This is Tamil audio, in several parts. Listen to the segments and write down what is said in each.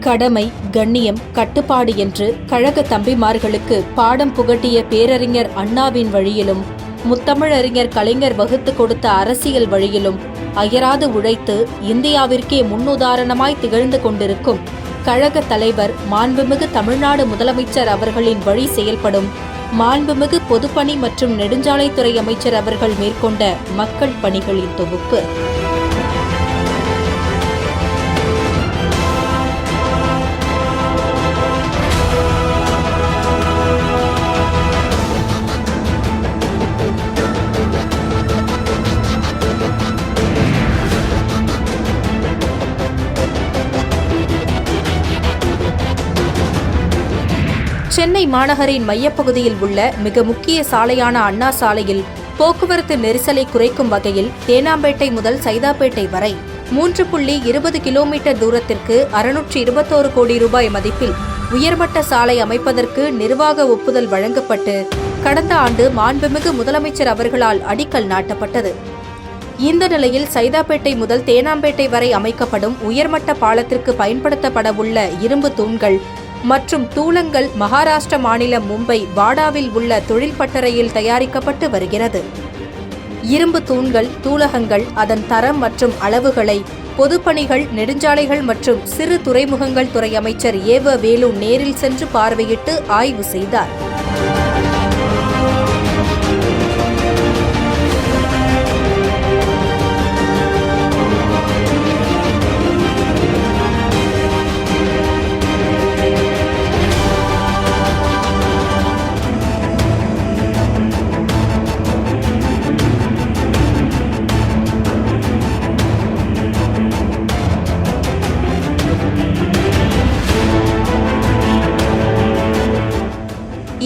கடமை, கண்ணியம், கட்டுப்பாடு என்று கழக தம்பிமார்களுக்கு பாடம் புகட்டிய பேரறிஞர் அண்ணாவின் வழியிலும், முத்தமிழறிஞர் கலைஞர் வகுத்து கொடுத்த அரசியல் வழியிலும் அயராது உழைத்து இந்தியாவிற்கே முன்னுதாரணமாய் திகழ்ந்து கொண்டிருக்கும் கழக தலைவர் மாண்புமிகு தமிழ்நாடு முதலமைச்சர் அவர்களின் வழி செயல்படும் மாண்புமிகு பொதுப்பணி மற்றும் நெடுஞ்சாலைத்துறை அமைச்சர் அவர்கள் மேற்கொண்ட மக்கள் பணிகளின் தொகுப்பு. சென்னை மாநகரின் மையப்பகுதியில் உள்ள மிக முக்கிய சாலையான அண்ணா சாலையில் போக்குவரத்து நெரிசலை குறைக்கும் வகையில் தேனாம்பேட்டை முதல் சைதாப்பேட்டை வரை 3.20 கிலோமீட்டர் தூரத்திற்கு 621 கோடி ரூபாய் மதிப்பில் உயர்மட்ட சாலை அமைப்பதற்கு நிர்வாக ஒப்புதல் வழங்கப்பட்டு கடந்த ஆண்டு மாண்புமிகு முதலமைச்சர் அவர்களால் அடிக்கல் நாட்டப்பட்டது. இந்த நிலையில் சைதாப்பேட்டை முதல் தேனாம்பேட்டை வரை அமைக்கப்படும் உயர்மட்ட பாலத்திற்கு பயன்படுத்தப்படவுள்ள இரும்பு தூண்கள் மற்றும் தூலங்கள் மகாராஷ்டிர மாநிலம் மும்பை வாடாவில் உள்ள தொழில் பட்டறையில் தயாரிக்கப்பட்டு வருகிறது. இரும்பு தூண்கள், தூலகங்கள், அதன் தரம் மற்றும் அளவுகளை பொதுப்பணிகள், நெடுஞ்சாலைகள் மற்றும் சிறு துறைமுகங்கள் துறை அமைச்சர் ஏவ வேலு நேரில் சென்று பார்வையிட்டு ஆய்வு செய்தார்.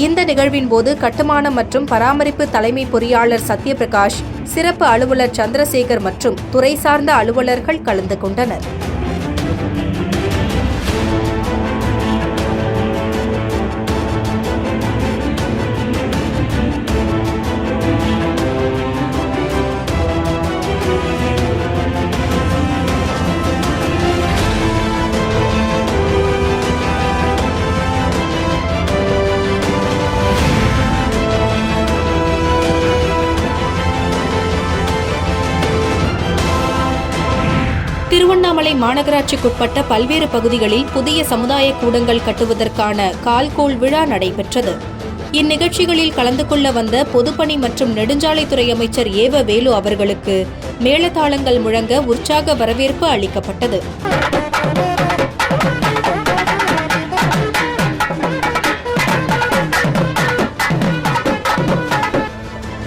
இந்த நிகழ்வின் போது கட்டுமானம் மற்றும் பராமரிப்பு தலைமை பொறியாளர் சத்யபிரகாஷ், சிறப்பு அலுவலர் சந்திரசேகர் மற்றும் துறை சார்ந்த அலுவலர்கள் கலந்து கொண்டனர். திருவண்ணாமலை மாநகராட்சிக்குட்பட்ட பல்வேறு பகுதிகளில் புதிய சமுதாய கூடங்கள் கட்டுவதற்கான கால்கோள் விழா நடைபெற்றது. இந்நிகழ்ச்சிகளில் கலந்து கொள்ள வந்த பொதுப்பணி மற்றும் நெடுஞ்சாலைத்துறை அமைச்சர் ஏவ வேலு அவர்களுக்கு மேளதாளங்கள் முழங்க உற்சாக வரவேற்பு அளிக்கப்பட்டது.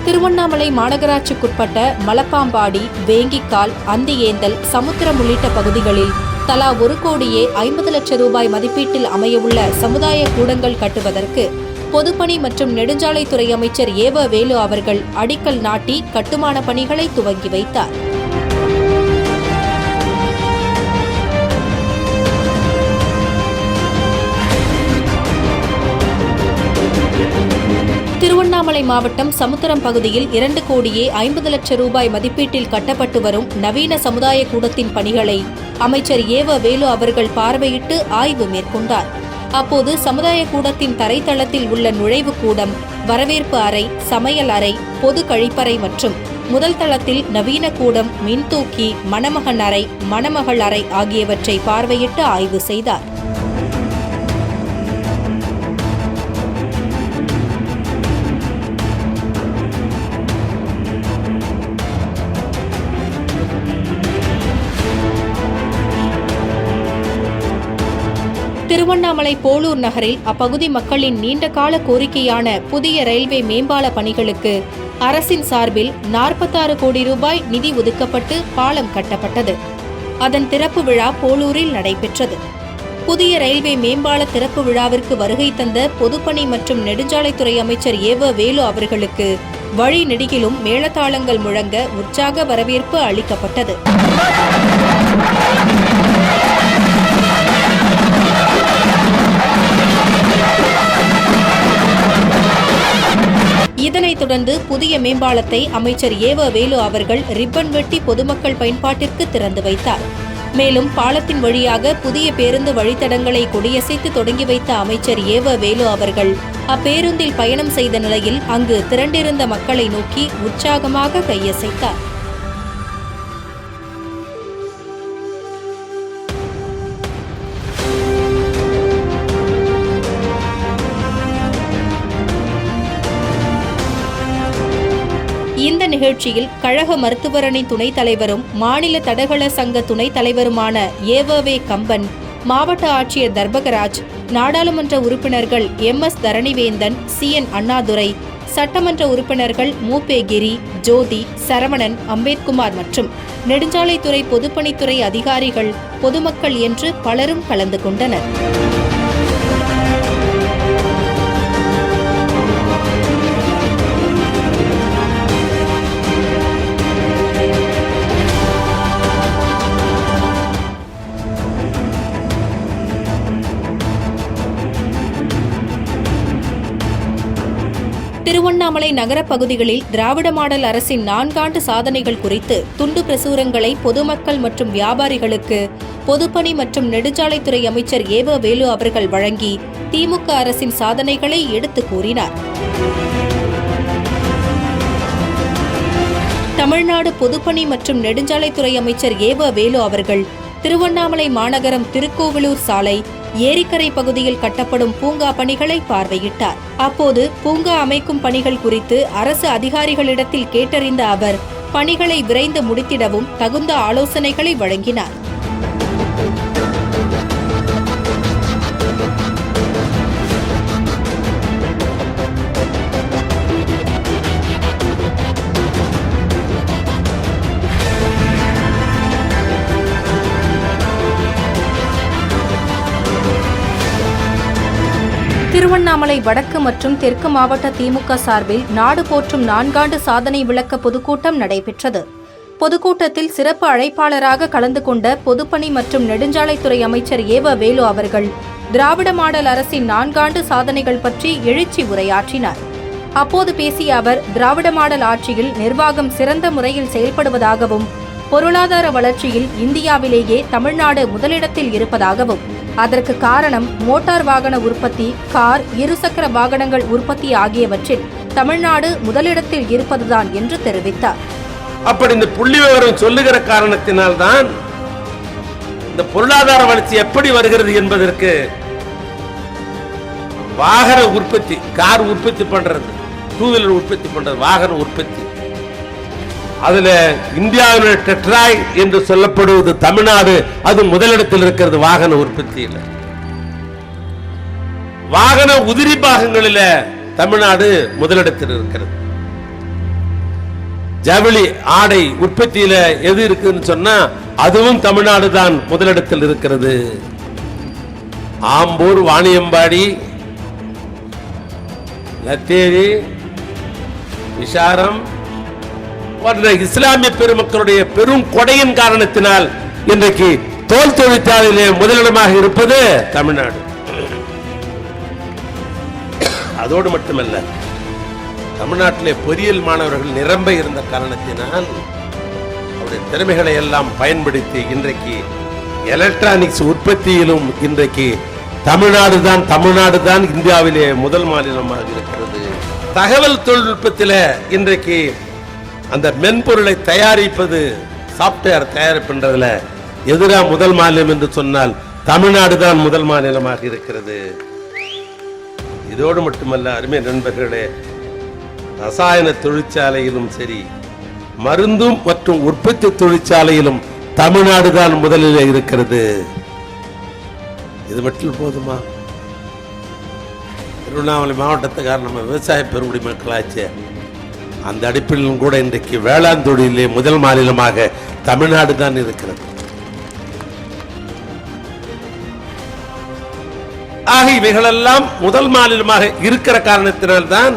திருவண்ணாமலை மாநகராட்சிக்குட்பட்ட மலப்பாம்பாடி, வேங்கிக்கால், அந்தியேந்தல், சமுத்திரம் உள்ளிட்ட பகுதிகளில் தலா 1 கோடியே 50 லட்சம் ரூபாய் மதிப்பீட்டில் அமையவுள்ள சமுதாய கூடங்கள் கட்டுவதற்கு பொதுப்பணி மற்றும் நெடுஞ்சாலைத்துறை அமைச்சர் ஏவ வேலு அவர்கள் அடிக்கல் நாட்டி கட்டுமான பணிகளை துவங்கி வைத்தார். திருவண்ணாமலை மாவட்டம் சமுத்திரம் பகுதியில் 2 கோடியே 50 லட்சம் ரூபாய் மதிப்பீட்டில் கட்டப்பட்டு வரும் நவீன சமுதாய கூடத்தின் பணிகளை அமைச்சர் ஏவ வேலு அவர்கள் பார்வையிட்டு ஆய்வு மேற்கொண்டார். அப்போது சமுதாய கூடத்தின் தரைத்தளத்தில் உள்ள நுழைவு கூடம், வரவேற்பு அறை, சமையல் அறை, பொது கழிப்பறை மற்றும் முதல் தளத்தில் நவீன கூடம், மின்தூக்கி, மணமகன் அறை, மணமகள் அறை ஆகியவற்றை பார்வையிட்டு ஆய்வு செய்தார். திருவண்ணாமலை போலூர் நகரில் அப்பகுதி மக்களின் நீண்டகால கோரிக்கையான புதிய ரயில்வே மேம்பால பணிகளுக்கு அரசின் சார்பில் 46 கோடி ரூபாய் நிதி ஒதுக்கப்பட்டு பாலம் கட்டப்பட்டது. அதன் திறப்பு விழா போலூரில் நடைபெற்றது. புதிய ரயில்வே மேம்பால திறப்பு விழாவிற்கு வருகை தந்த பொதுப்பணி மற்றும் நெடுஞ்சாலைத்துறை அமைச்சர் ஏவ வேலு அவர்களுக்கு வழி நெடுகிலும் மேளதாளங்கள் முழங்க உற்சாக வரவேற்பு அளிக்கப்பட்டது. இதனைத் தொடர்ந்து புதிய மேம்பாலத்தை அமைச்சர் ஏவ வேலு அவர்கள் ரிப்பன் வெட்டி பொதுமக்கள் பயன்பாட்டிற்கு திறந்து வைத்தார். மேலும் பாலத்தின் வழியாக புதிய பேருந்து வழித்தடங்களை கொடியசைத்து தொடங்கி வைத்த அமைச்சர் ஏவ வேலு அவர்கள் அப்பேருந்தில் பயணம் செய்த நிலையில் அங்கு திரண்டிருந்த மக்களை நோக்கி உற்சாகமாக கையசைத்தார். இந்த நிகழ்ச்சியில் கழக மருத்துவரணி துணைத் தலைவரும் மாநில தடகள சங்க துணைத் தலைவருமான ஏவவே கம்பன், மாவட்ட ஆட்சியர் தர்பகராஜ், நாடாளுமன்ற உறுப்பினர்கள் MS தரணிவேந்தன், CN அண்ணாதுரை, சட்டமன்ற உறுப்பினர்கள் மூபே கிரி, ஜோதி, சரவணன், அம்பேத்குமார் மற்றும் நெடுஞ்சாலைத்துறை பொதுப்பணித்துறை அதிகாரிகள், பொதுமக்கள் என்று பலரும் கலந்து கொண்டனர். திருவண்ணாமலை நகர பகுதிகளில் திராவிட மாடல் அரசின் 4 ஆண்டு சாதனைகள் குறித்து துண்டு பிரசுரங்களை பொதுமக்கள் மற்றும் வியாபாரிகளுக்கு பொதுப்பணி மற்றும் நெடுஞ்சாலைத்துறை அமைச்சர் ஏவ வேலு அவர்கள் வழங்கி திமுக அரசின் சாதனைகளை எடுத்துக் கூறினார். தமிழ்நாடு பொதுப்பணி மற்றும் நெடுஞ்சாலைத்துறை அமைச்சர் ஏவ வேலு அவர்கள் திருவண்ணாமலை மாநகரம் திருக்கோவிலூர் சாலை ஏரிக்கரை பகுதியில் கட்டப்படும் பூங்கா பணிகளை பார்வையிட்டார். அப்போது பூங்கா அமைக்கும் பணிகள் குறித்து அரசு அதிகாரிகளிடத்தில் கேட்டறிந்த அவர் பணிகளை விரைந்து முடித்திடவும் தகுந்த ஆலோசனைகளை வழங்கினார். திருவண்ணாமலை வடக்கு மற்றும் தெற்கு மாவட்ட திமுக சார்பில் நாடு போற்றும் 4 ஆண்டு சாதனை விளக்க பொதுக்கூட்டம் நடைபெற்றது. பொதுக்கூட்டத்தில் சிறப்பு அழைப்பாளராக கலந்து கொண்ட பொதுப்பணி மற்றும் நெடுஞ்சாலைத்துறை அமைச்சர் ஏவ வேலு அவர்கள் திராவிட மாடல் அரசின் 4 ஆண்டு சாதனைகள் பற்றி எழுச்சி உரையாற்றினார். அப்போது பேசிய அவர், திராவிட மாடல் ஆட்சியில் நிர்வாகம் சிறந்த முறையில் செயல்படுவதாகவும் பொருளாதார வளர்ச்சியில் இந்தியாவிலேயே தமிழ்நாடு முதலிடத்தில் இருப்பதாகவும் அதற்கு காரணம் மோட்டார் வாகன உற்பத்தி, கார், இருசக்கர வாகனங்கள் உற்பத்தி ஆகியவற்றில் தமிழ்நாடு முதலிடத்தில் இருப்பதுதான் என்று தெரிவித்தார். அப்படி இந்த புள்ளி விவரம் சொல்லுகிற காரணத்தினால்தான் இந்த பொருளாதார வளர்ச்சி எப்படி வருகிறது என்பதற்கு வாகன உற்பத்தி, கார் உற்பத்தி பண்றது, 2 வீலர் உற்பத்தி பண்றது, வாகன உற்பத்தி, அதுல இந்தியாவினுடைய டெட்ராய் என்று சொல்லப்படுவது தமிழ்நாடு, அது முதலிடத்தில் இருக்கிறது. வாகன உற்பத்தியில், வாகன உதிரி பாகங்களில் தமிழ்நாடு முதலிடத்தில் இருக்கிறது. ஜவுளி ஆடை உற்பத்தியில எது இருக்குன்னு சொன்னா அதுவும் தமிழ்நாடு தான் முதலிடத்தில் இருக்கிறது. ஆம்பூர், வாணியம்பாடி, லத்தேரி, விசாரம் போன்ற இஸ்லாமிய பெருமக்களுடைய பெரும் கொடையின் காரணத்தினால் இன்றைக்கு தோல் தொழிற்சாலையிலே முதலிடமாக இருப்பது தமிழ்நாடு. அதோடு மட்டுமல்ல, தமிழ்நாட்டிலே பொறியியல் மாணவர்கள் நிரம்ப இருந்த காரணத்தினால் அவருடைய திறமைகளை எல்லாம் பயன்படுத்தி இன்றைக்கு எலக்ட்ரானிக்ஸ் உற்பத்தியிலும் இன்றைக்கு தமிழ்நாடு தான் இந்தியாவிலே முதல் மாநிலமாக இருக்கிறது. தகவல் தொழில்நுட்பத்தில் இன்றைக்கு அந்த மென்பொருளை தயாரிப்பது, சாப்ட்வேர் தயாரிப்புன்றதுல எதிரா முதல் மாநிலம் என்று சொன்னால் தமிழ்நாடு தான் முதல் மாநிலமாக இருக்கிறது. இதோடு மட்டுமல்ல அருமை நண்பர்களே, ரசாயன தொழிற்சாலையிலும் சரி, மருந்தும் மற்றும் உற்பத்தி தொழிற்சாலையிலும் தமிழ்நாடு தான் முதலில் இருக்கிறது. இது மட்டும் போதுமா? திருவண்ணாமலை மாவட்டத்துக்கார நம்ம விவசாய பெருங்குடி மக்களாச்சு, அந்த அடிப்பிலும் கூட இன்றைக்கு வேளாண் தொழிலே முதல் மாநிலமாக தமிழ்நாடு தான் இருக்கிறது. ஆக இவைகளெல்லாம் முதல் மாநிலமாக இருக்கிற காரணத்தினால்தான்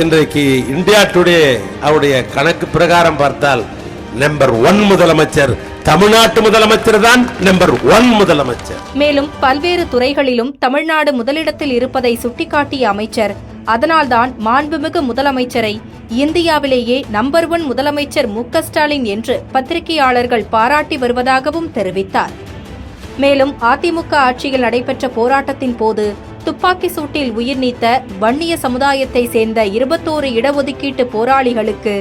இன்றைக்கு இந்தியா டுடே அவருடைய கணக்கு பிரகாரம் பார்த்தால் நம்பர் 1 முதலமைச்சர் தமிழ்நாட்டு முதலமைச்சர் தான் நம்பர் 1 முதலமைச்சர். மேலும் பல்வேறு துறைகளிலும் தமிழ்நாடு முதலிடத்தில் இருப்பதை சுட்டிக்காட்டிய அமைச்சர் அதனால்தான் மாண்புமிகு முதலமைச்சரை இந்தியாவிலேயே நம்பர் 1 முதலமைச்சர் மு.க. ஸ்டாலின் என்று பத்திரிகையாளர்கள் பாராட்டி வருவதாகவும் தெரிவித்தார். மேலும் அதிமுக ஆட்சியில் நடைபெற்ற போராட்டத்தின் போது துப்பாக்கி சூட்டில் உயிர் நீத்த வன்னிய சமுதாயத்தை சேர்ந்த 21 இடஒதுக்கீட்டு போராளிகளுக்கு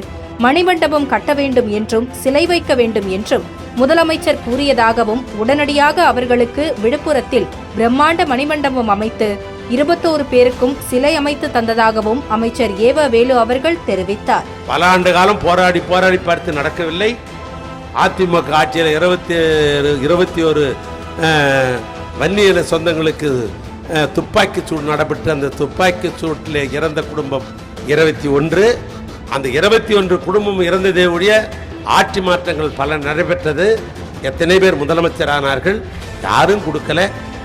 மணிமண்டபம் கட்ட வேண்டும் என்றும் சிலை வைக்க வேண்டும் என்றும் முதலமைச்சர் கூறியதாகவும், உடனடியாக அவர்களுக்கு விழுப்புரத்தில் பிரம்மாண்ட மணிமண்டபம் அமைத்து 21 பேருக்கும் சிலை அமைத்து தந்ததாகவும் அமைச்சர் ஏவ வேலு அவர்கள் தெரிவித்தார். பல ஆண்டு காலம் போராடி பார்த்து நடக்கவில்லை. அதிமுக ஆட்சியில் 21 வன்னியின சொந்தங்களுக்கு துப்பாக்கி சூடு நடைபெற்று அந்த துப்பாக்கி சூட்டில் இறந்த குடும்பம் 21. அந்த 21 குடும்பம் இறந்ததே ஒழிய ஆட்சி மாற்றங்கள் பல நடைபெற்றது. எத்தனை பேர் முதலமைச்சரானார்கள்? யாரும் கொடுக்கல.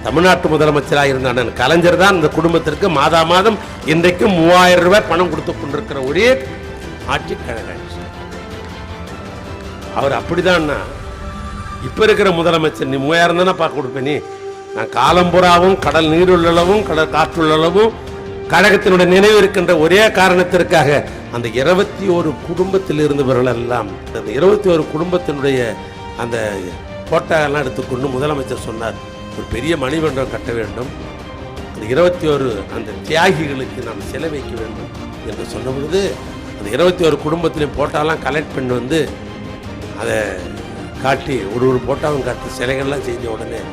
தமிழ்நாட்டு முதலமைச்சராக இருந்த அண்ணன் கலைஞர் தான் இந்த குடும்பத்திற்கு மாதம் இன்றைக்கு 3000 ரூபாய் பணம் கொடுத்து கொண்டிருக்கிற ஒரே ஆட்சி கழக ஆட்சி. அவர் அப்படிதான்னா இப்ப இருக்கிற முதலமைச்சர் நீ 3000 தானே பார்க்க கொடுப்பேன். நீ நான் காலம்புறாவும் கடல் நீருள்ளளவும் கடல் காற்றுள்ளளவும் கழகத்தினுடைய நினைவு இருக்கின்ற ஒரே காரணத்திற்காக அந்த 21 குடும்பத்தில் இருந்தவர்கள் எல்லாம் அந்த 21 குடும்பத்தினுடைய அந்த போட்டோலாம் எடுத்துக்கொண்டு முதலமைச்சர் சொன்னார், ஒரு பெரிய மணிமண்டபம் கட்ட வேண்டும், அந்த 21 அந்த தியாகிகளுக்கு நாம் சிலை வைக்க வேண்டும் என்று சொன்ன பொழுது அந்த 21 குடும்பத்திலையும் போட்டோலாம் கலெக்ட் பண்ணி வந்து அதை காட்டி ஒரு போட்டோவும் காட்டி சிலைகள்லாம் செஞ்ச உடனே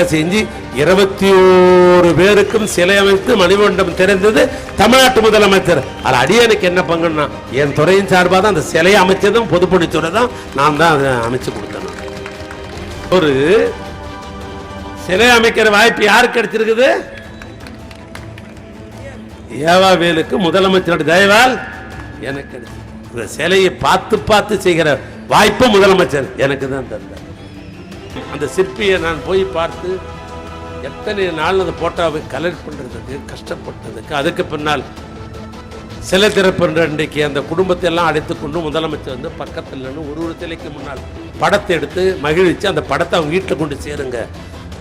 செஞ்சு 21 பேருக்கும் சிலை அமைத்து மணிமண்டபம் திறந்தது தமிழ்நாட்டு முதலமைச்சர். அது அடியனுக்கு என்ன பங்குன்னா என் துறையின் சார்பாக தான் அந்த சிலையை அமைச்சதும் பொதுப்பணித்துறை தான் நான் தான் அதை அமைச்சு கொடுத்தேன். ஒரு சிலை அமைக்கிற வாய்ப்பு யாருக்கு கிடைச்சிருக்குது? ஏவா வேலுக்கு முதலமைச்சருடைய தயவால் எனக்கு கிடைச்சது. இந்த சிலையை பார்த்து செய்கிற வாய்ப்பு முதலமைச்சர் எனக்கு தான் தந்தார். அந்த சிற்பியை நான் போய் பார்த்து எத்தனை நாள் அந்த போட்டோவை கலெக்ட் பண்ணுறதுக்கு கஷ்டப்பட்டதுக்கு, அதுக்கு பின்னால் சிலை திறப்புன்ற இன்றைக்கு அந்த குடும்பத்தை எல்லாம் அழைத்துக்கொண்டு முதலமைச்சர் வந்து பக்கத்தில் ஒரு சிலைக்கு முன்னால் படத்தை எடுத்து மகிழ்ச்சி அந்த படத்தை அவங்க வீட்டில் கொண்டு சேருங்க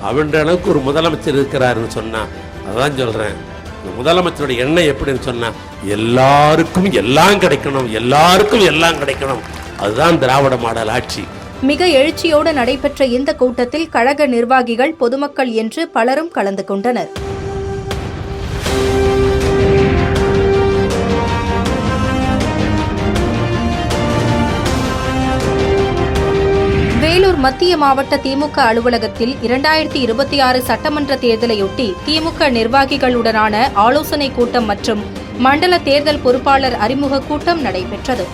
அப்படின்ற அளவுக்கு ஒரு முதலமைச்சர் இருக்கிறாருன்னு சொன்னால் அதான் சொல்கிறேன். முதலமைச்சருடைய எண்ணம் எப்படின்னு சொன்னால் எல்லாருக்கும் எல்லாம் கிடைக்கணும், எல்லாருக்கும் எல்லாம் கிடைக்கணும். அதுதான் திராவிட மாடல் ஆட்சி. மிக எழுச்சியோடு நடைபெற்ற இந்த கூட்டத்தில் கழக நிர்வாகிகள், பொதுமக்கள் என்று பலரும் கலந்து கொண்டனர். வேலூர் மத்திய மாவட்ட திமுக அலுவலகத்தில் 2026 சட்டமன்ற தேர்தலையொட்டி திமுக நிர்வாகிகளுடனான ஆலோசனைக் கூட்டம் மற்றும் மண்டல தேர்தல் பொறுப்பாளர் அறிமுக கூட்டம் நடைபெற்றது.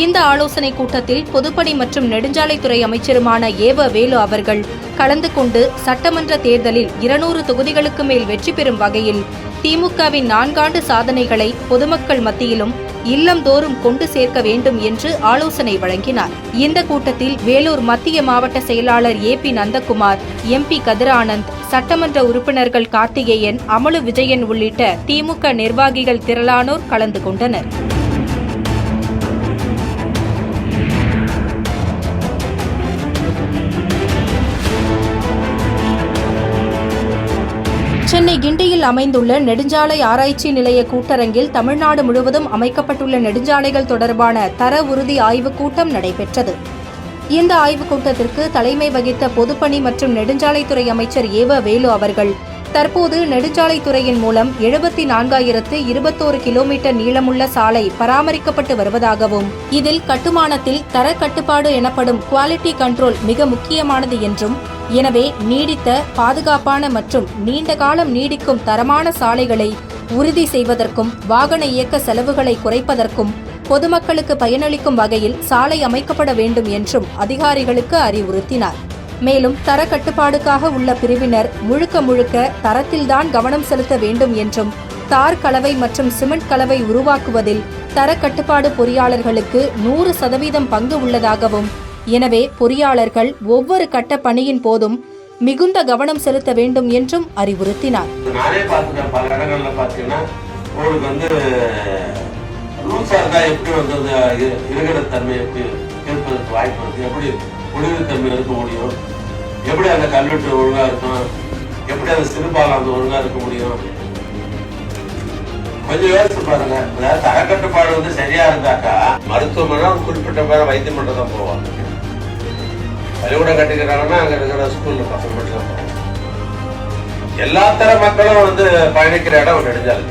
இந்த ஆலோசனைக் கூட்டத்தில் பொதுப்பணி மற்றும் நெடுஞ்சாலைத்துறை அமைச்சருமான ஏவ வேலு அவர்கள் கலந்து கொண்டு சட்டமன்ற தேர்தலில் 200 தொகுதிகளுக்கு மேல் வெற்றி பெறும் வகையில் திமுகவின் 4 ஆண்டு சாதனைகளை பொதுமக்கள் மத்தியிலும் இல்லந்தோறும் கொண்டு சேர்க்க வேண்டும் என்று ஆலோசனை வழங்கினார். இந்த கூட்டத்தில் வேலூர் மத்திய மாவட்ட செயலாளர் ஏ.பி. நந்தகுமார், எம்பி கதிரானந்த், சட்டமன்ற உறுப்பினர்கள் கார்த்திகேயன், அமலு விஜயன் உள்ளிட்ட திமுக நிர்வாகிகள் திரளானோர் கலந்து கொண்டனர். சென்னை கிண்டியில் அமைந்துள்ள நெடுஞ்சாலை ஆராய்ச்சி நிலைய கூட்டரங்கில் தமிழ்நாடு முழுவதும் அமைக்கப்பட்டுள்ள நெடுஞ்சாலைகள் தொடர்பான தர உறுதி ஆய்வுக் கூட்டம் நடைபெற்றது. இந்த ஆய்வுக் கூட்டத்திற்கு தலைமை வகித்த பொதுப்பணி மற்றும் நெடுஞ்சாலைத்துறை அமைச்சர் ஏவ வேலு அவர்கள் தற்போது நெடுஞ்சாலைத்துறையின் மூலம் 74,021 கிலோமீட்டர் நீளமுள்ள சாலை பராமரிக்கப்பட்டு வருவதாகவும், இதில் கட்டுமானத்தில் தர கட்டுப்பாடு எனப்படும் குவாலிட்டி கண்ட்ரோல் மிக முக்கியமானது என்றும், எனவே நீடித்த, பாதுகாப்பான மற்றும் நீண்ட காலம் நீடிக்கும் தரமான சாலைகளை உறுதி செய்வதற்கும் வாகன இயக்க செலவுகளை குறைப்பதற்கும் பொதுமக்களுக்கு பயனளிக்கும் வகையில் சாலை அமைக்கப்பட வேண்டும் என்றும் அதிகாரிகளுக்கு அறிவுறுத்தினார். மேலும் தர கட்டுப்பாடுக்காக உள்ள பிரிவினர் முழுக்க தரத்தில்தான் கவனம் செலுத்த வேண்டும் என்றும், தார் கலவை மற்றும் சிமெண்ட் கலவை உருவாக்குவதில் தர கட்டுப்பாடு பொறியாளர்களுக்கு 100% பங்கு உள்ளதாகவும், எனவே பொறியாளர்கள் ஒவ்வொரு கட்ட பணியின் போதும் மிகுந்த கவனம் செலுத்த வேண்டும் என்றும் அறிவுறுத்தினார். எப்படி அந்த கல்வெட்டு ஒழுங்கா இருக்கும், எப்படி அந்த சிறுபாலம் அந்த ஒழுங்கா இருக்க முடியும், கொஞ்சம் யோசிச்சு பாருங்க. அதாவது தரக்கட்டுப்பாடு வந்து சரியா இருந்தாக்கா மருத்துவமனை ஒரு குறிப்பிட்ட பேரை வைத்தியம் மட்டும் தான் போவாங்க. பள்ளிக்கூடம் கட்டிக்கிறாங்கன்னா அங்க இருக்கிற ஸ்கூல்ல பசங்க மட்டும் தான் போவாங்க. எல்லா தர மக்களும் வந்து பயணிக்கிற இடம் நெடுஞ்சாலை.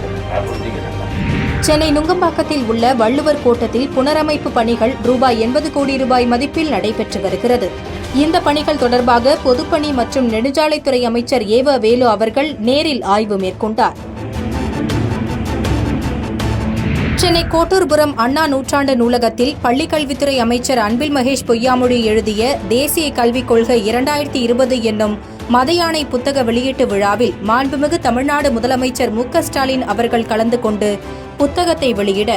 சென்னை நுங்கம்பாக்கத்தில் உள்ள வள்ளுவர் கோட்டத்தில் புனரமைப்பு பணிகள் ரூபாய் 80 கோடி மதிப்பில் நடைபெற்று வருகிறது. இந்த பணிகள் தொடர்பாக பொதுப்பணி மற்றும் நெடுஞ்சாலைத்துறை அமைச்சர் ஏவ வேலு அவர்கள் நேரில் ஆய்வு மேற்கொண்டார். சென்னை கோட்டூர்புரம் அண்ணா நூற்றாண்டு நூலகத்தில் பள்ளிக்கல்வித்துறை அமைச்சர் அன்பில் மகேஷ் பொய்யாமொழி எழுதிய தேசிய கல்விக் கொள்கை 2020 என்னும் மதயானை புத்தக வெளியீட்டு விழாவில் மாண்புமிகு தமிழ்நாடு முதலமைச்சர் மு.க.ஸ்டாலின் அவர்கள் கலந்து கொண்டு புத்தகத்தை வெளியிட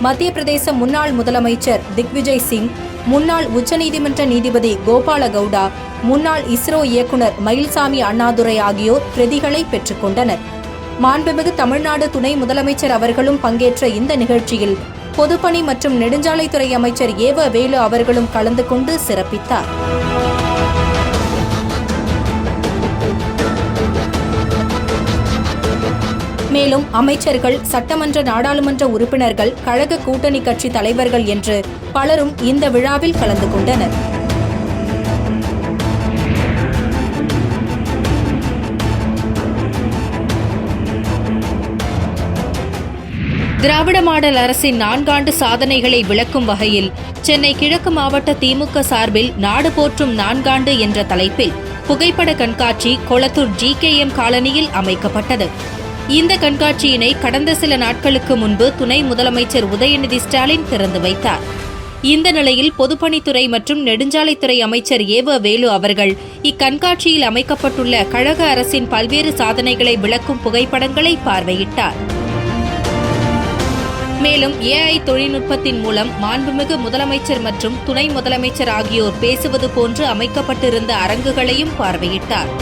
மத்திய பிரதேச முன்னாள் முதலமைச்சர் திக்விஜய் சிங், முன்னாள் உச்சநீதிமன்ற நீதிபதி கோபால கவுடா, முன்னாள் இஸ்ரோ இயக்குநர் மயில்சாமி அண்ணாதுரை ஆகியோர் பிரதிகளை பெற்றுக் கொண்டனர். மாண்புமிகு தமிழ்நாடு துணை முதலமைச்சர் அவர்களும் பங்கேற்ற இந்த நிகழ்ச்சியில் பொதுப்பணி மற்றும் நெடுஞ்சாலைத்துறை அமைச்சர் ஏவ வேலு அவர்களும் கலந்து கொண்டு சிறப்பித்தார். மேலும் அமைச்சர்கள், சட்டமன்ற நாடாளுமன்ற உறுப்பினர்கள், கழக கூட்டணி கட்சி தலைவர்கள் என்று பலரும் இந்த விழாவில் கலந்து கொண்டனர். திராவிட மாடல் அரசின் 4 ஆண்டு சாதனைகளை விளக்கும் வகையில் சென்னை கிழக்கு மாவட்ட திமுக சார்பில் நாடு போற்றும் 4 ஆண்டு என்ற தலைப்பில் புகைப்பட கண்காட்சி கொளத்தூர் GKM காலனியில் அமைக்கப்பட்டது. இந்த கண்காட்சியினை கடந்த சில நாட்களுக்கு முன்பு துணை முதலமைச்சர் உதயநிதி ஸ்டாலின் திறந்து வைத்தார். இந்த நிலையில் பொதுப்பணித்துறை மற்றும் நெடுஞ்சாலைத்துறை அமைச்சர் ஏவ வேலு அவர்கள் இக்கண்காட்சியில் அமைக்கப்பட்டுள்ள கழக அரசின் பல்வேறு சாதனைகளை விளக்கும் புகைப்படங்களை பார்வையிட்டார். மேலும் AI தொழில்நுட்பத்தின் மூலம் மாண்புமிகு முதலமைச்சர் மற்றும் துணை முதலமைச்சர் ஆகியோர் பேசுவது போன்று அமைக்கப்பட்டிருந்த அரங்குகளையும் பார்வையிட்டார்.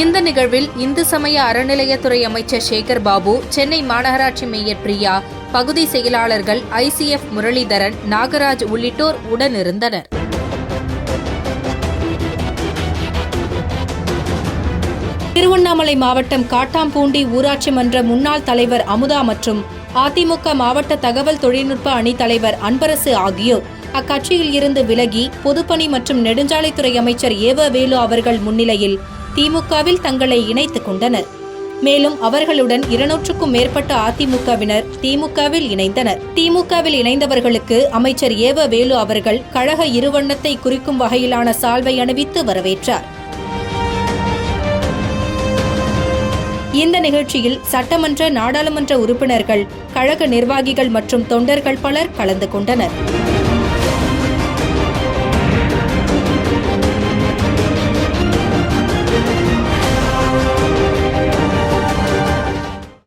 இந்த நிகழ்வில் இந்து சமய அறநிலையத்துறை அமைச்சர் சேகர் பாபு, சென்னை மாநகராட்சி மேயர் பிரியா, பகுதி செயலாளர்கள் ICF முரளிதரன், நாகராஜ் உள்ளிட்டோர் உடனிருந்தனர். திருவண்ணாமலை மாவட்டம் காட்டாம்பூண்டி ஊராட்சி மன்ற முன்னாள் தலைவர் அமுதா மற்றும் அதிமுக மாவட்ட தகவல் தொழில்நுட்ப அணி தலைவர் அன்பரசு ஆகியோர் அக்கட்சியில் இருந்து விலகி பொதுப்பணி மற்றும் நெடுஞ்சாலைத்துறை அமைச்சர் ஏவ வேலு அவர்கள் முன்னிலையில் திமுகவில் தங்களை இணைத்துக் கொண்டனர். மேலும் அவர்களுடன் 200க்கும் மேற்பட்ட அதிமுகவினர் திமுகவில் இணைந்தனர். திமுகவில் இணைந்தவர்களுக்கு அமைச்சர் ஏவ வேலு அவர்கள் கழக இருவண்ணத்தை குறிக்கும் வகையிலான சால்வை அணிவித்து வரவேற்றார். இந்த நிகழ்ச்சியில் சட்டமன்ற, நாடாளுமன்ற உறுப்பினர்கள், கழக நிர்வாகிகள் மற்றும் தொண்டர்கள் பலர் கலந்து கொண்டனர்.